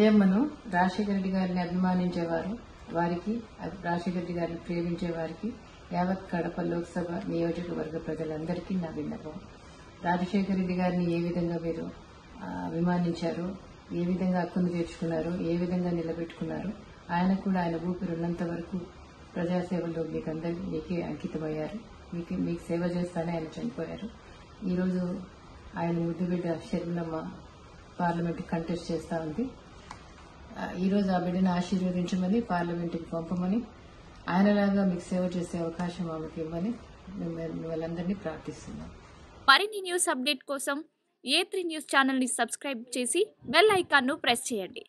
విజయమ్మను రాజశేఖర రెడ్డి గారిని అభిమానించేవారు, వారికి రాజశేఖర రెడ్డి గారిని ప్రేమించే వారికి యావత్ కడప లోక్సభ నియోజకవర్గ ప్రజలందరికీ నా విన్నపం. రాజశేఖర రెడ్డి గారిని ఏ విధంగా మీరు అభిమానించారు, ఏ విధంగా హక్కును తీర్చుకున్నారు, ఏ విధంగా నిలబెట్టుకున్నారు, ఆయన కూడా ఆయన ఊపిరి ఉన్నంత వరకు ప్రజాసేవలో మీకే అంకితమయ్యారు. మీకు సేవ చేస్తానే ఆయన చనిపోయారు. ఈరోజు ఆయన ముద్దుబిడ్డ షర్మిలమ్మ పార్లమెంట్ కంటెస్ట్ చేస్తా ఉంది. ఈరోజు ఆ బిడ్డను ఆశీర్వదించమని, పార్లమెంట్కి పంపమని, ఆయనలాగా మీకు సేవ చేసే అవకాశం ఆమెకి ఇవ్వమని వాళ్ళందరినీ ప్రార్థిస్తున్నాం. మరిన్ని న్యూస్ అప్డేట్ కోసం A3 న్యూస్ ఛానల్ ని సబ్స్క్రైబ్ చేసి బెల్ ఐకాన్ ను ప్రెస్ చేయండి.